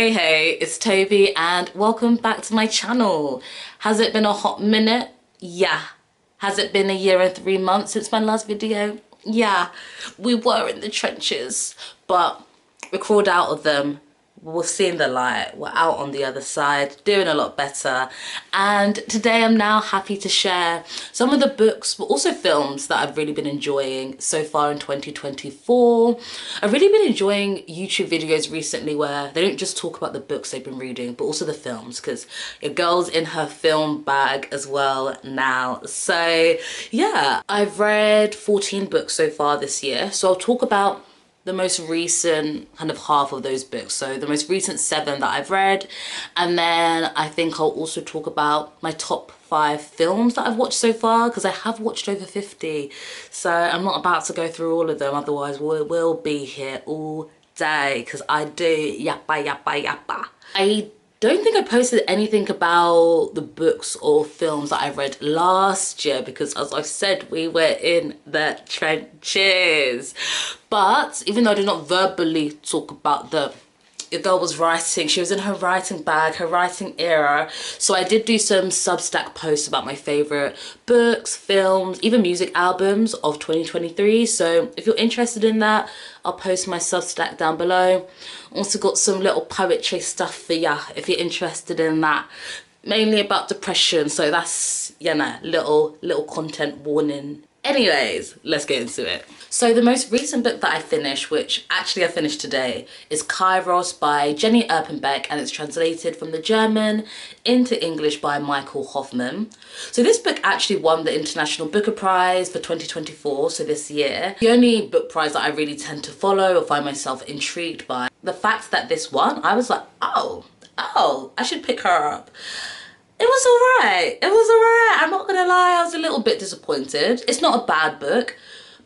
Hey, it's Toby and welcome back to my channel. Has it been a hot minute? Yeah. Has it been a year and 3 months since my last video? Yeah. We were in the trenches, but we crawled out of them. We're seeing the light. We're out on the other side, doing a lot better. And today I'm now happy to share some of the books, but also films that I've really been enjoying so far in 2024. I've really been enjoying YouTube videos recently where they don't just talk about the books they've been reading, but also the films, because your girl's in her film bag as well now. So yeah, I've read 14 books so far this year. So I'll talk about the most recent kind of half of those books, so the most recent 7 that I've read, and then I think I'll also talk about my top 5 films that I've watched so far, because I have watched over 50, so I'm not about to go through all of them, otherwise we will be here all day, because I do yappa. I don't think I posted anything about the books or films that I read last year because, as I said, we were in the trenches. But even though I did not verbally talk about them, the girl was writing, she was in her writing bag, her writing era. So I did do some Substack posts about my favourite books, films, even music albums of 2023. So if you're interested in that, I'll post my Substack down below. Also got some little poetry stuff for ya if you're interested in that. Mainly about depression, so that's, you know, little content warning. Anyways, let's get into it. So the most recent book that I finished, which actually I finished today, is Kairos by Jenny Erpenbeck, and it's translated from the German into English by Michael Hofmann. So this book actually won the International Booker Prize for 2024, so this year. The only book prize that I really tend to follow or find myself intrigued by. The fact that this won, I was like, oh, I should pick her up. It was alright. It was alright. I'm not gonna lie, I was a little bit disappointed. It's not a bad book,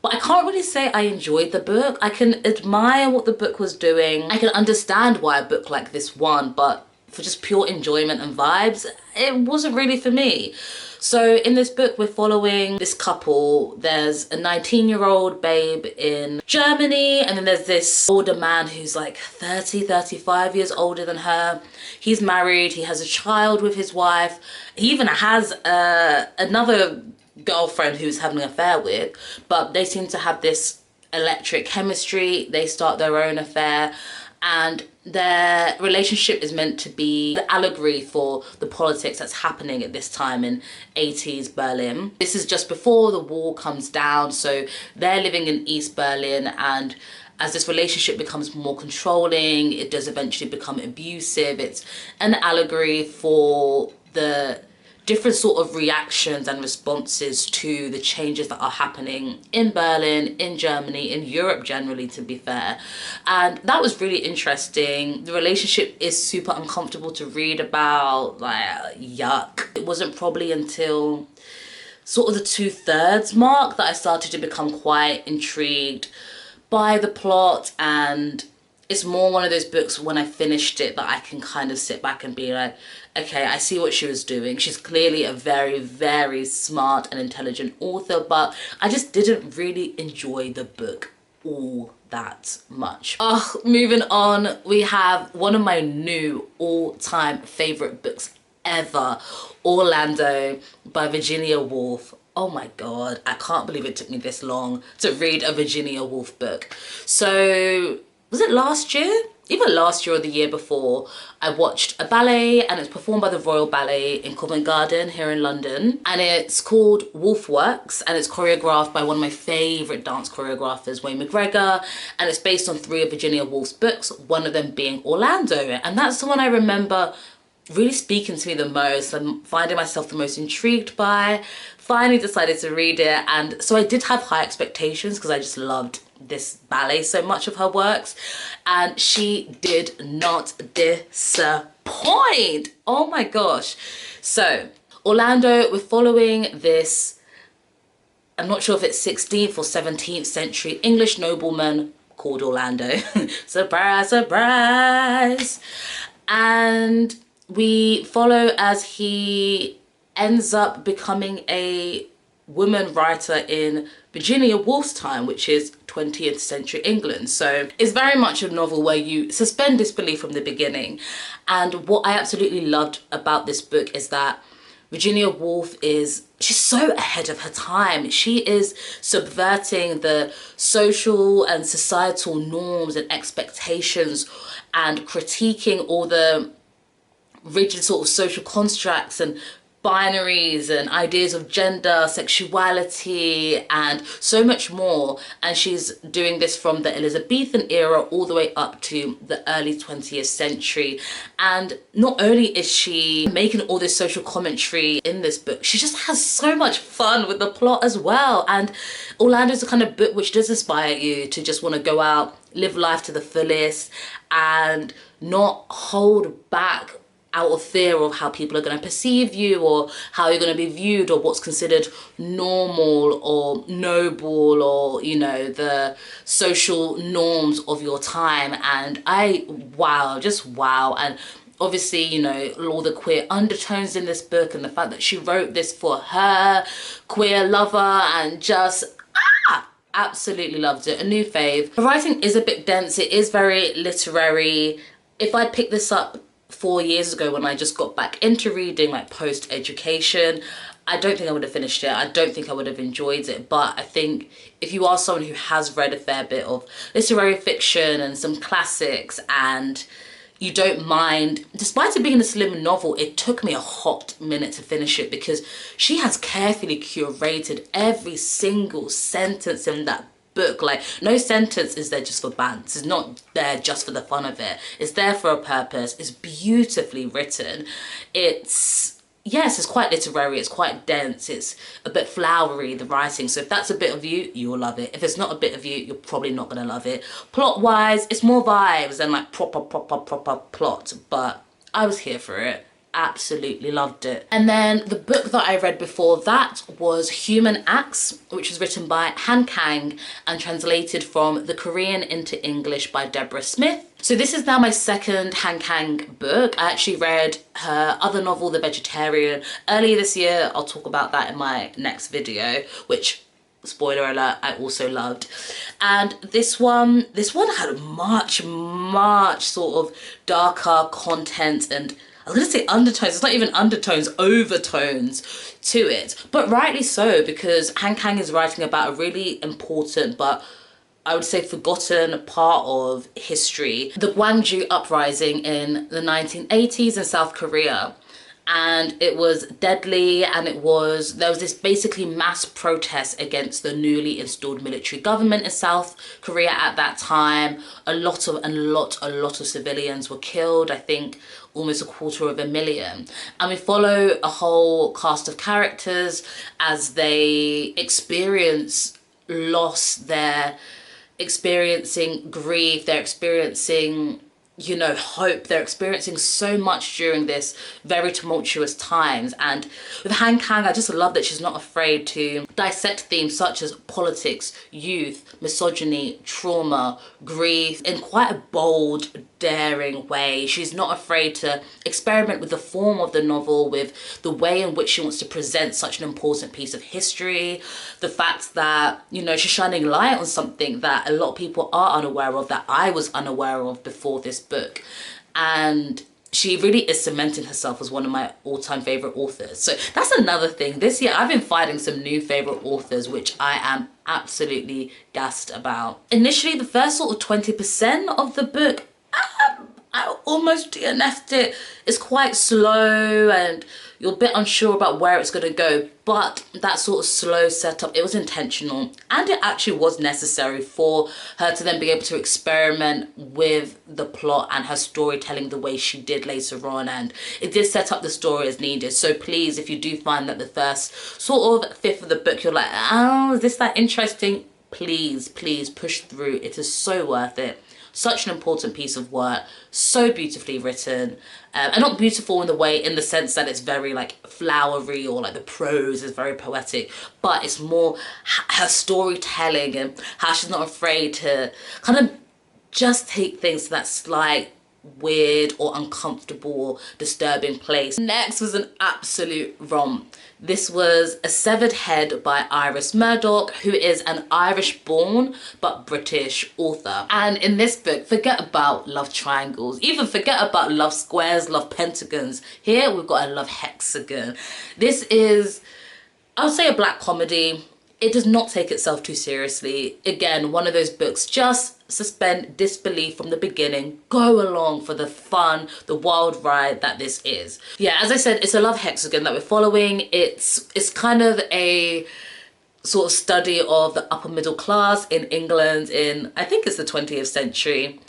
but I can't really say I enjoyed the book. I can admire what the book was doing. I can understand why a book like this won, but for just pure enjoyment and vibes, it wasn't really for me. So in this book, we're following this couple. There's a 19-year-old babe in Germany, and then there's this older man who's like 35 years older than her. He's married, he has a child with his wife. He even has another girlfriend who's having an affair with, but they seem to have this electric chemistry. They start their own affair, and their relationship is meant to be the allegory for the politics that's happening at this time in 80s Berlin. This is just before the wall comes down, so they're living in East Berlin, and as this relationship becomes more controlling, it does eventually become abusive. It's an allegory for the different sort of reactions and responses to the changes that are happening in Berlin, in Germany, in Europe generally, to be fair. And that was really interesting. The relationship is super uncomfortable to read about, like, yuck. It wasn't probably until sort of the 2/3 mark that I started to become quite intrigued by the plot, and it's more one of those books when I finished it that I can kind of sit back and be like, okay, I see what she was doing. She's clearly a very, very smart and intelligent author, but I just didn't really enjoy the book all that much. Oh, moving on, we have one of my new all-time favorite books ever, Orlando by Virginia Woolf. Oh my god, I can't believe it took me this long to read a Virginia Woolf book. So, was it last year? Either last year or the year before, I watched a ballet, and it's performed by the Royal Ballet in Covent Garden here in London. And it's called Wolf Works, and it's choreographed by one of my favourite dance choreographers, Wayne McGregor. And it's based on 3 of Virginia Woolf's books, one of them being Orlando. And that's the one I remember really speaking to me the most and finding myself the most intrigued by. Finally decided to read it, and so I did have high expectations because I just loved this ballet so much of her works, and she did not disappoint. Oh my gosh. So Orlando, we're following this, I'm not sure if it's 16th or 17th century English nobleman called Orlando. Surprise, surprise. And we follow as he ends up becoming a woman writer in Virginia Woolf's time, which is 20th century England. So it's very much a novel where you suspend disbelief from the beginning. And what I absolutely loved about this book is that Virginia Woolf she's so ahead of her time. She is subverting the social and societal norms and expectations and critiquing all the rigid sort of social constructs and binaries and ideas of gender, sexuality, and so much more. And she's doing this from the Elizabethan era all the way up to the early 20th century. And not only is she making all this social commentary in this book, she just has so much fun with the plot as well. And Orlando's the kind of book which does inspire you to just want to go out, live life to the fullest, and not hold back out of fear of how people are going to perceive you, or how you're going to be viewed, or what's considered normal or noble, or, you know, the social norms of your time. And just wow. And obviously, you know, all the queer undertones in this book, and the fact that she wrote this for her queer lover, and just absolutely loved it. A new fave. The writing is a bit dense. It is very literary. If I'd picked this up 4 years ago when I just got back into reading, like post-education, I don't think I would have finished it. I don't think I would have enjoyed it. But I think if you are someone who has read a fair bit of literary fiction and some classics, and you don't mind, despite it being a slim novel, it took me a hot minute to finish it, because she has carefully curated every single sentence in that book. Like, no sentence is there just for bands. It's not there just for the fun of it. It's there for a purpose. It's beautifully written. Yes, it's quite literary, it's quite dense, it's a bit flowery, the writing. So if that's a bit of you, you'll love it. If it's not a bit of you, you're probably not gonna love it. Plot-wise, it's more vibes than like proper plot, but I was here for it. Absolutely loved it. And then the book that I read before that was Human Acts, which was written by Kang and translated from the Korean into English by Deborah Smith. So this is now my second Kang book. I actually read her other novel, The Vegetarian, earlier this year. I'll talk about that in my next video, which, spoiler alert, I also loved. And this one had much sort of darker content, and I was gonna say undertones, it's not even undertones, overtones to it. But rightly so, because Kang is writing about a really important, but I would say forgotten part of history. The Gwangju uprising in the 1980s in South Korea. And it was deadly, and there was this basically mass protest against the newly installed military government in South Korea at that time. A lot of civilians were killed, I think almost 250,000. And we follow a whole cast of characters as they experience loss, they're experiencing grief, they're experiencing, you know, hope. They're experiencing so much during this very tumultuous times. And with Kang, I just love that she's not afraid to dissect themes such as politics, youth, misogyny, trauma, grief in quite a bold, daring way. She's not afraid to experiment with the form of the novel, with the way in which she wants to present such an important piece of history. The fact that, you know, she's shining light on something that a lot of people are unaware of, that I was unaware of before this book. And she really is cementing herself as one of my all-time favorite authors. So that's another thing. This year I've been finding some new favorite authors, which I am absolutely gassed about. Initially, the first sort of 20% of the book, I almost DNF'd it. It's quite slow and you're a bit unsure about where it's going to go, but that sort of slow setup, it was intentional, and it actually was necessary for her to then be able to experiment with the plot and her storytelling the way she did later on, and it did set up the story as needed. So please, if you do find that the first sort of fifth of the book you're like, oh, is this that interesting, please push through. It is so worth it. Such an important piece of work, so beautifully written, and not beautiful in the sense that it's very like flowery or like the prose is very poetic, but it's more her storytelling and how she's not afraid to kind of just take things to that slight weird or uncomfortable or disturbing place. Next was an absolute romp. This was A Severed Head by Iris Murdoch, who is an Irish-born but British author. And in this book, forget about love triangles, even forget about love squares, love pentagons. Here we've got a love hexagon. This is, I would say, a black comedy. It does not take itself too seriously. Again, one of those books, just suspend disbelief from the beginning, go along for the fun, the wild ride that this is. Yeah, as I said, it's a love hexagon that we're following. It's kind of a sort of study of the upper middle class in England in, I think it's the 20th century.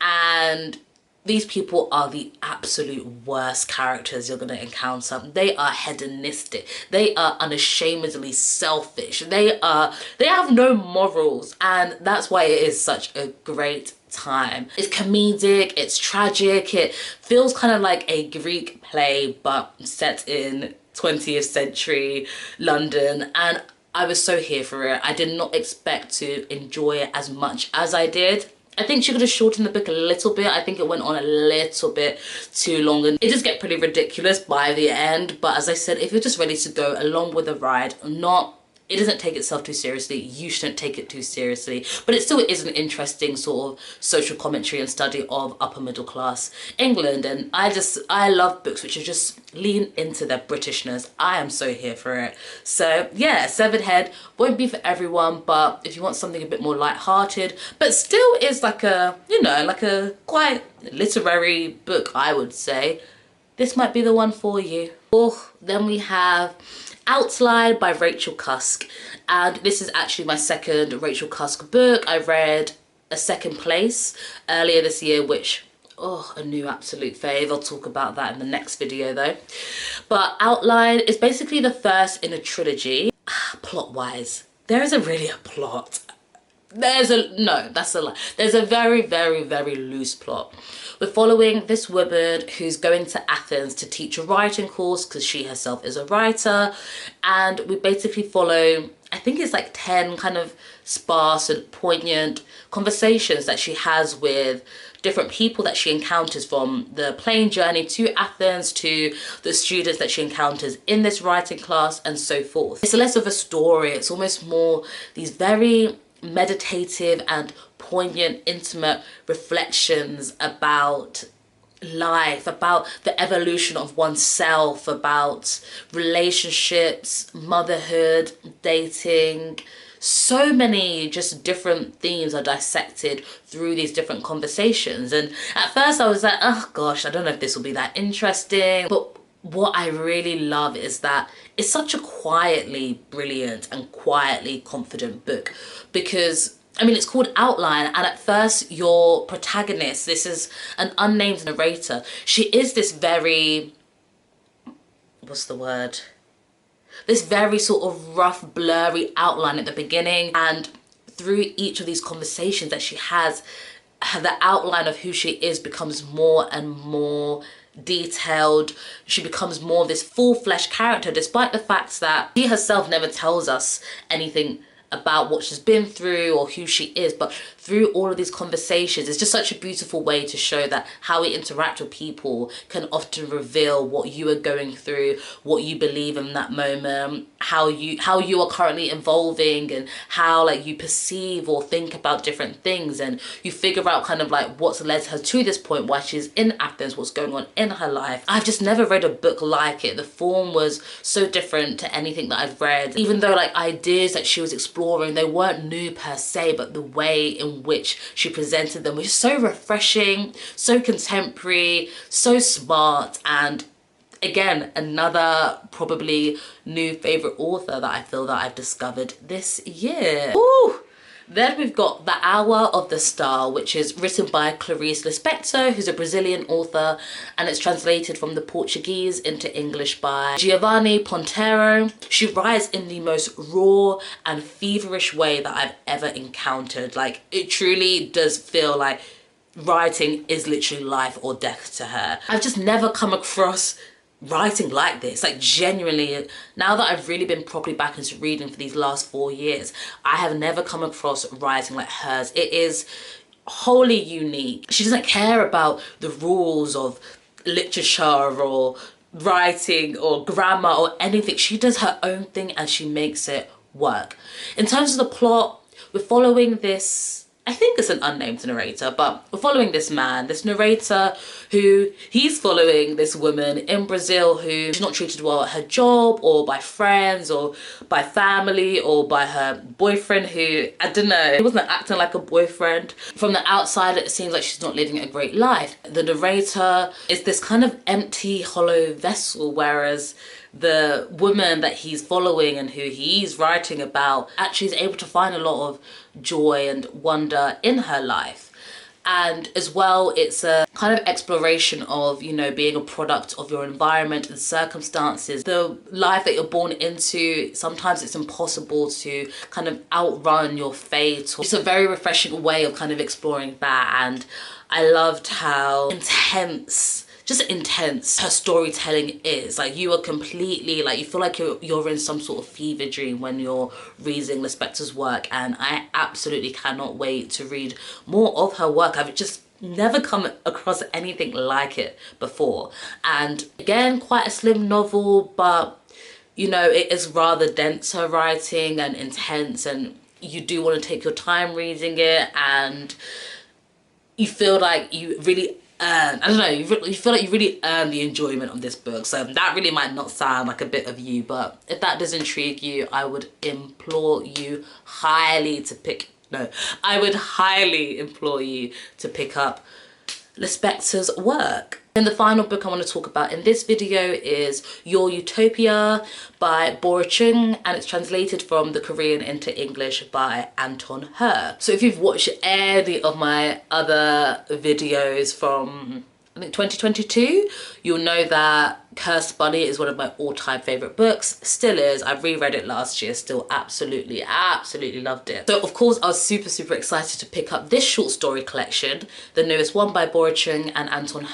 And these people are the absolute worst characters you're going to encounter. They are hedonistic. They are unashamedly selfish. They have no morals, and that's why it is such a great time. It's comedic, it's tragic, it feels kind of like a Greek play but set in 20th century London, and I was so here for it. I did not expect to enjoy it as much as I did. I think she could have shortened the book a little bit. I think it went on a little bit too long, and it just get pretty ridiculous by the end. But as I said, if you're just ready to go along with the ride, it doesn't take itself too seriously. You shouldn't take it too seriously. But it still is an interesting sort of social commentary and study of upper middle class England. And I love books which are just lean into their Britishness. I am so here for it. So yeah, Severed Head won't be for everyone, but if you want something a bit more light-hearted, but still is like a, you know, like a quite literary book, I would say, this might be the one for you. Oh, then we have Outline by Rachel Cusk, and this is actually my second Rachel Cusk book. I read A Second Place earlier this year, which, oh, a new absolute fave. I'll talk about that in the next video though. But Outline is basically the first in a trilogy. Plot wise, there isn't really a plot. That's a lie. There's a very, very, very loose plot. We're following this woman who's going to Athens to teach a writing course because she herself is a writer. And we basically follow, I think it's like 10 kind of sparse and poignant conversations that she has with different people that she encounters, from the plane journey to Athens to the students that she encounters in this writing class and so forth. It's less of a story. It's almost more these very meditative and poignant, intimate reflections about life, about the evolution of oneself, about relationships, motherhood, dating. So many just different themes are dissected through these different conversations. And at first I was like, oh gosh, I don't know if this will be that interesting. But what I really love is that it's such a quietly brilliant and quietly confident book, because I mean, it's called Outline, and at first your protagonist, this is an unnamed narrator, she is this very, what's the word? This very sort of rough, blurry outline at the beginning, and through each of these conversations that she has, the outline of who she is becomes more and more detailed. She becomes more of this full-fledged character, despite the fact that she herself never tells us anything about what she's been through or who she is. But through all of these conversations, it's just such a beautiful way to show that how we interact with people can often reveal what you are going through, what you believe in that moment, how you are currently evolving, and how like you perceive or think about different things, and you figure out kind of like what's led her to this point, why she's in Athens, what's going on in her life. I've just never read a book like it. The form was so different to anything that I've read, even though like ideas that she was exploring, they weren't new per se, but the way in which she presented them was so refreshing, so contemporary, so smart. And again, another probably new favorite author that I feel that I've discovered this year. Ooh. Then we've got The Hour of the Star, which is written by Clarice Lispector, who's a Brazilian author, and it's translated from the Portuguese into English by Giovanni Pontiero. She writes in the most raw and feverish way that I've ever encountered. Like, it truly does feel like writing is literally life or death to her. I've just never come across writing like this, like genuinely. Now that I've really been properly back into reading for these last 4 years, I have never come across writing like hers. It is wholly unique. She doesn't care about the rules of literature or writing or grammar or anything. She does her own thing and she makes it work. In terms of the plot, we're following this, I think it's an unnamed narrator, but we're following this man, this narrator, who he's following this woman in Brazil who she's not treated well at her job or by friends or by family or by her boyfriend who, I don't know, he wasn't acting like a boyfriend. From the outside, it seems like she's not living a great life. The narrator is this kind of empty, hollow vessel, whereas the woman that he's following and who he's writing about actually is able to find a lot of joy and wonder in her life. And as well, it's a kind of exploration of, you know, being a product of your environment and circumstances. The life that you're born into, sometimes it's impossible to kind of outrun your fate. It's a very refreshing way of kind of exploring that. And I loved how intense her storytelling is. Like, you are completely, like, you feel like you're in some sort of fever dream when you're reading Lispector's work, and I absolutely cannot wait to read more of her work. I've just never come across anything like it before. And again, quite a slim novel, but you know, it is rather dense, her writing, and intense, and you do want to take your time reading it, and you feel like you really I don't know, you feel like you really earn the enjoyment of this book. So that really might not sound like a bit of you, but if that does intrigue you, I would implore you highly to I would highly implore you to pick up Lispector's work. And the final book I want to talk about in this video is Your Utopia by Bora Chung, and it's translated from the Korean into English by Anton. So if you've watched any of my other videos from, I think, 2022, you'll know that Cursed Bunny is one of my all-time favourite books. Still is. I reread it last year, still absolutely loved it. So of course I was super excited to pick up this short story collection, the newest one by Bora Chung and Anton,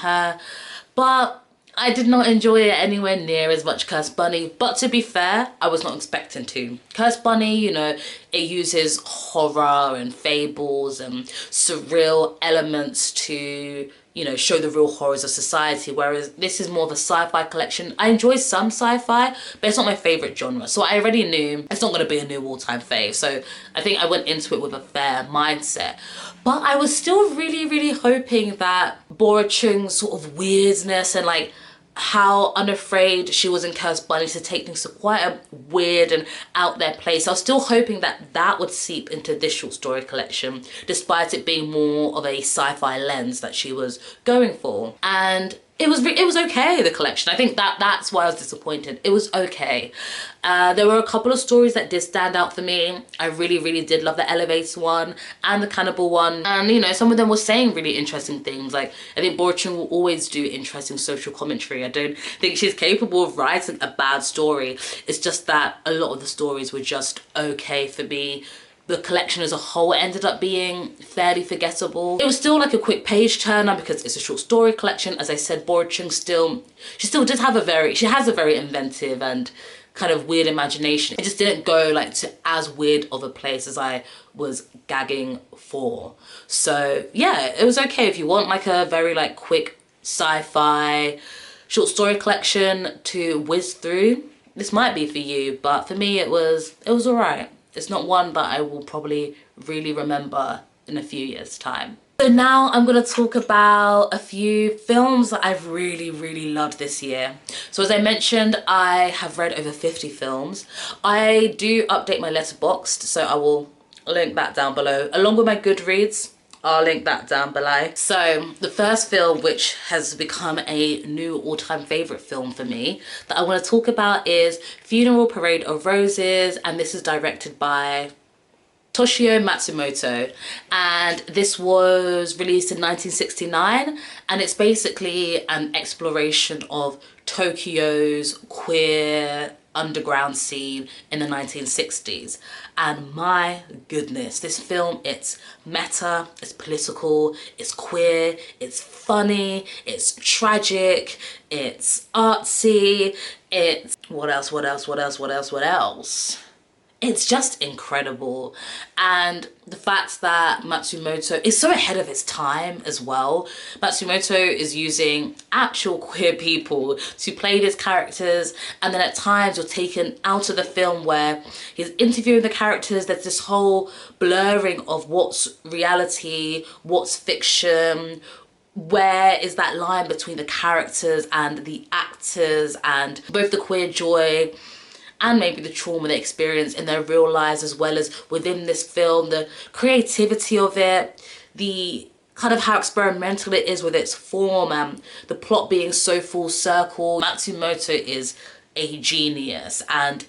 but I did not enjoy it anywhere near as much Cursed Bunny. But to be fair, I was not expecting to. Cursed Bunny, you know, it uses horror and fables and surreal elements to, you know, show the real horrors of society, whereas this is more of a sci-fi collection. I enjoy some sci-fi, but it's not my favourite genre. So I already knew it's not going to be a new all-time fave. So I think I went into it with a fair mindset. But I was still really hoping that Bora Chung's sort of weirdness and like how unafraid she was in Cursed Bunny to take things to quite a weird and out there place. I was still hoping that that would seep into this short story collection, despite it being more of a sci-fi lens that she was going for. And it was okay, the collection. I think that's why I was disappointed. It was okay. There were a couple of stories that did stand out for me. I really did love the elevator one and the cannibal one. And, you know, some of them were saying really interesting things. Like, I think Bora Chung will always do interesting social commentary. I don't think she's capable of writing a bad story. It's just that a lot of the stories were just okay for me. The collection as a whole ended up being fairly forgettable. It was still like a quick page turner because it's a short story collection. As I said, Bora Chung she still does have she has a very inventive and kind of weird imagination. It just didn't go like to as weird of a place as I was gagging for. So yeah, it was okay. If you want like a very like quick sci-fi short story collection to whiz through, this might be for you, but for me it was alright. It's not one that I will probably really remember in a few years' time. So now I'm going to talk about a few films that I've really loved this year. So as I mentioned, I have read over 50 films. I do update my Letterboxd, so I will link that down below, along with my Goodreads. I'll link that down below. So the first film, which has become a new all-time favourite film for me, that I want to talk about is Funeral Parade of Roses, and this is directed by Toshio Matsumoto, and this was released in 1969, and it's basically an exploration of Tokyo's queer underground scene in the 1960s. And my goodness, this film, it's meta, it's political, it's queer, it's funny, it's tragic, it's artsy, it's what else? it's just incredible. And the fact that Matsumoto is so ahead of its time as well. Matsumoto is using actual queer people to play these characters, and then at times you're taken out of the film where he's interviewing the characters. There's this whole blurring of what's reality, what's fiction, where is that line between the characters and the actors, and both the queer joy and maybe the trauma they experience in their real lives, as well as within this film, the creativity of it, the kind of how experimental it is with its form, and the plot being so full circle. Matsumoto is a genius, and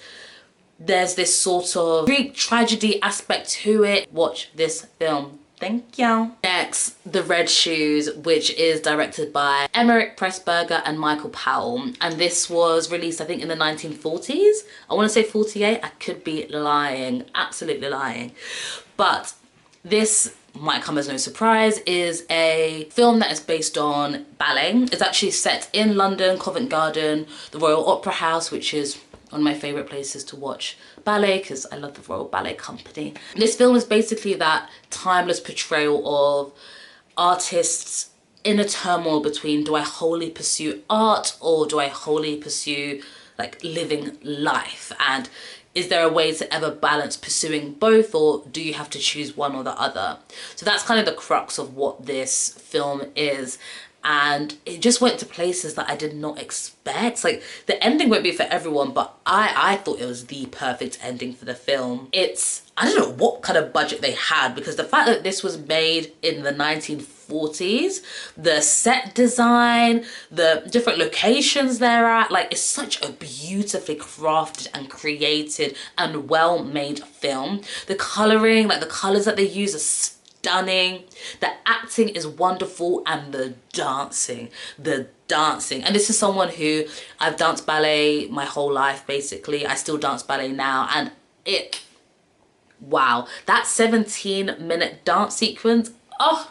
there's this sort of Greek tragedy aspect to it. Watch this film. Thank you. Next, The Red Shoes, which is directed by Emmerich Pressburger and Michael Powell. And this was released, I think, in the 1940s. I want to say 48. I could be lying, absolutely lying. But this might come as no surprise, is a film that is based on ballet. It's actually set in London, Covent Garden, the Royal Opera House, which is one of my favourite places to watch ballet because I love the Royal Ballet Company. This film is basically that timeless portrayal of artists in a turmoil between, do I wholly pursue art or do I wholly pursue like living life? And is there a way to ever balance pursuing both, or do you have to choose one or the other? So that's kind of the crux of what this film is. And it just went to places that I did not expect. Like, the ending won't be for everyone, but I thought it was the perfect ending for the film. It's, I don't know what kind of budget they had, because the fact that this was made in the 1940s, the set design, the different locations they're at, like, it's such a beautifully crafted and created and well-made film. The colouring, like the colours that they use are stunning, the acting is wonderful, and the dancing. And this is someone who, I've danced ballet my whole life basically. I still dance ballet now, and wow, that 17-minute dance sequence, I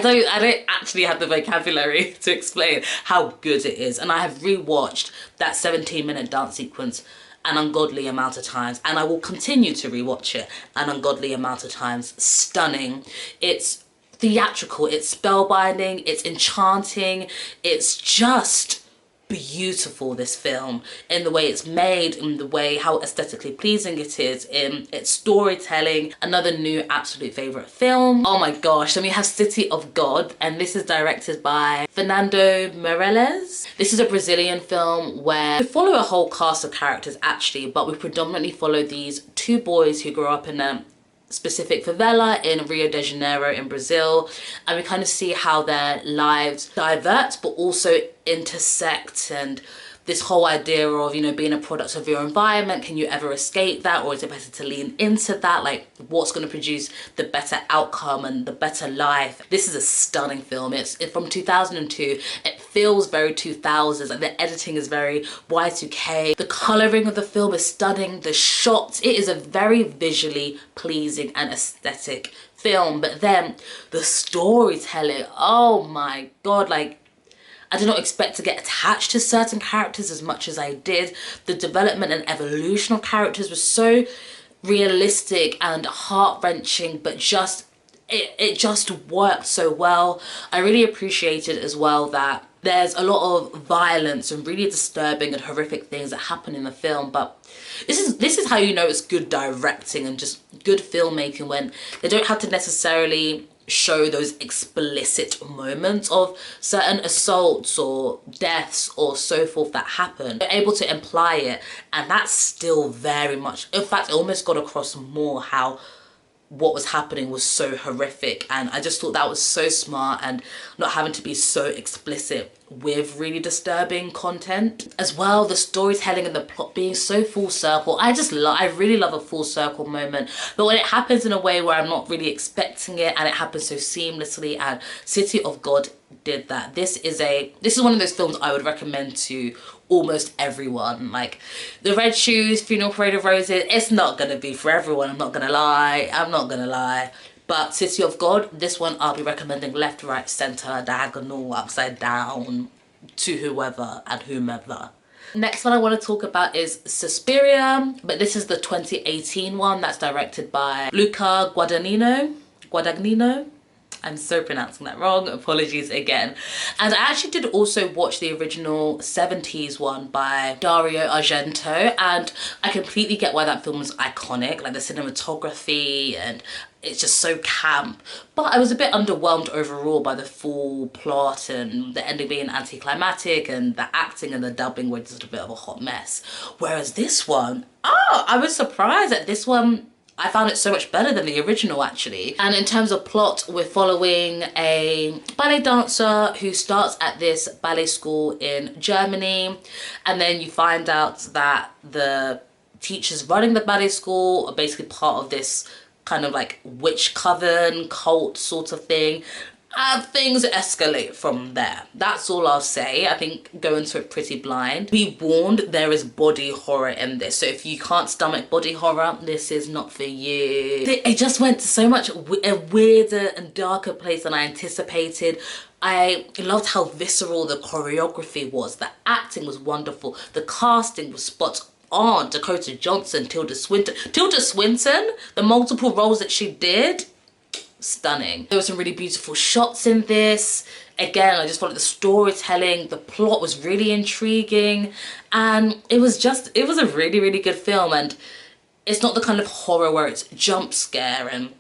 don't actually have the vocabulary to explain how good it is. And I have rewatched that 17-minute dance sequence an ungodly amount of times, and I will continue to rewatch it an ungodly amount of times. Stunning. It's theatrical, it's spellbinding, it's enchanting, it's just beautiful, this film, in the way it's made, in the way how aesthetically pleasing it is, in its storytelling. Another new absolute favorite film. Oh my gosh, then we have City of God, and this is directed by Fernando Meirelles. This is a Brazilian film where we follow a whole cast of characters actually, but we predominantly follow these two boys who grew up in a specific favela in Rio de Janeiro in Brazil, and we kind of see how their lives divert but also intersect, and this whole idea of, you know, being a product of your environment, can you ever escape that, or is it better to lean into that? Like, what's going to produce the better outcome and the better life? This is a stunning film. It's from 2002. It feels very 2000s, like the editing is very Y2K. The colouring of the film is stunning. The shots, it is a very visually pleasing and aesthetic film. But then the storytelling, oh my god, like, I did not expect to get attached to certain characters as much as I did. The development and evolution of characters was so realistic and heart-wrenching, but just, it just worked so well. I really appreciated as well that there's a lot of violence and really disturbing and horrific things that happen in the film, but this is how you know it's good directing and just good filmmaking, when they don't have to necessarily show those explicit moments of certain assaults or deaths or so forth that happen. They're able to imply it, and that's still very much, in fact, it almost got across more how what was happening was so horrific, and I just thought that was so smart, and not having to be so explicit with really disturbing content. As well, the storytelling and the plot being so full circle. I really love a full circle moment, but when it happens in a way where I'm not really expecting it, and it happens so seamlessly, and City of God did that. This is one of those films I would recommend to almost everyone. Like, The Red Shoes, Funeral Parade of Roses, it's not gonna be for everyone, I'm not gonna lie. But City of God, this one I'll be recommending left, right, centre, diagonal, upside down, to whoever and whomever. Next one I want to talk about is Suspiria, but this is the 2018 one that's directed by Luca Guadagnino. I'm so pronouncing that wrong, apologies again. And I actually did also watch the original 70s one by Dario Argento, and I completely get why that film was iconic, like the cinematography, and it's just so camp. But I was a bit underwhelmed overall by the full plot and the ending being anticlimactic, and the acting and the dubbing were just a bit of a hot mess. Whereas this one, I was surprised at this one. I found it so much better than the original actually. And in terms of plot, we're following a ballet dancer who starts at this ballet school in Germany, and then you find out that the teachers running the ballet school are basically part of this kind of like witch coven cult sort of thing. Things escalate from there. That's all I'll say. I think go into it pretty blind. Be warned, there is body horror in this. So if you can't stomach body horror, this is not for you. It just went to so much a weirder and darker place than I anticipated. I loved how visceral the choreography was. The acting was wonderful. The casting was spot on. Dakota Johnson, Tilda Swinton, the multiple roles that she did, stunning. There were some really beautiful shots in this. Again, I just followed the storytelling. The plot was really intriguing, and it was a really, really good film. And it's not the kind of horror where it's jump scare, and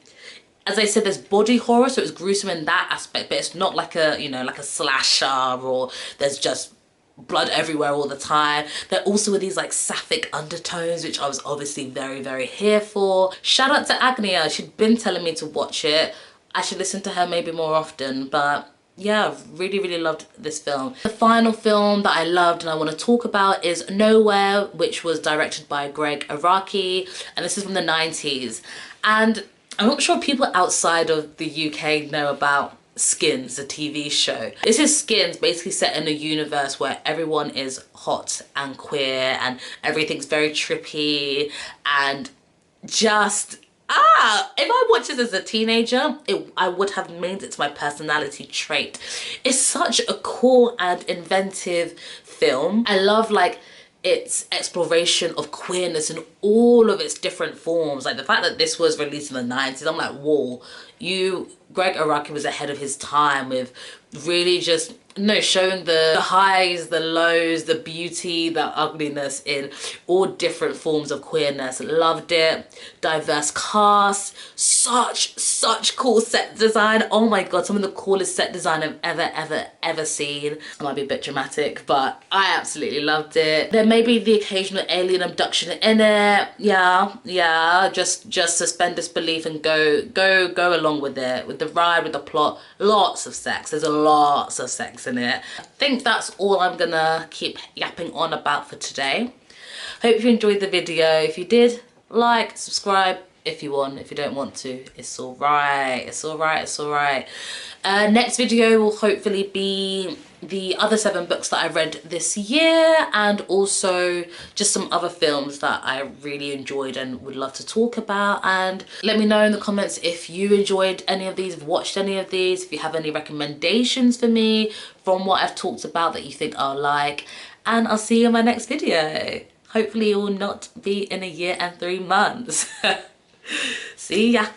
as I said, there's body horror, so it's gruesome in that aspect, but it's not like a, you know, like a slasher, or there's just blood everywhere all the time. There also were these like sapphic undertones, which I was obviously very, very here for. Shout out to Agnia, she'd been telling me to watch it. I should listen to her maybe more often, but yeah, really, really loved this film. The final film that I loved and I want to talk about is Nowhere, which was directed by Greg Araki, and this is from the 90s. And I'm not sure people outside of the UK know about Skins, the TV show. This is Skins, basically set in a universe where everyone is hot and queer and everything's very trippy, and just if I watched this as a teenager, I would have made it to my personality trait. It's such a cool and inventive film. I love like its exploration of queerness in all of its different forms. Like the fact that this was released in the 90s, I'm like, whoa, Greg Araki was ahead of his time with really just, showing the highs, the lows, the beauty, the ugliness in all different forms of queerness. Loved it. Diverse cast, such cool set design. Oh my god, some of the coolest set design I've ever seen. I might be a bit dramatic, but I absolutely loved it. There may be the occasional alien abduction in it. Yeah, just suspend disbelief and go along with it, with the ride, with the plot. Lots of sex. There's lots of sex in it. I think that's all I'm gonna keep yapping on about for today. Hope you enjoyed the video. If you did, like, subscribe if you want. If you don't want to, it's all right. It's all right. Next video will hopefully be the other 7 books that I read this year, and also just some other films that I really enjoyed and would love to talk about. And let me know in the comments if you enjoyed any of these, watched any of these, if you have any recommendations for me from what I've talked about that you think I'll like. And I'll see you in my next video. Hopefully it will not be in a year and 3 months. See ya.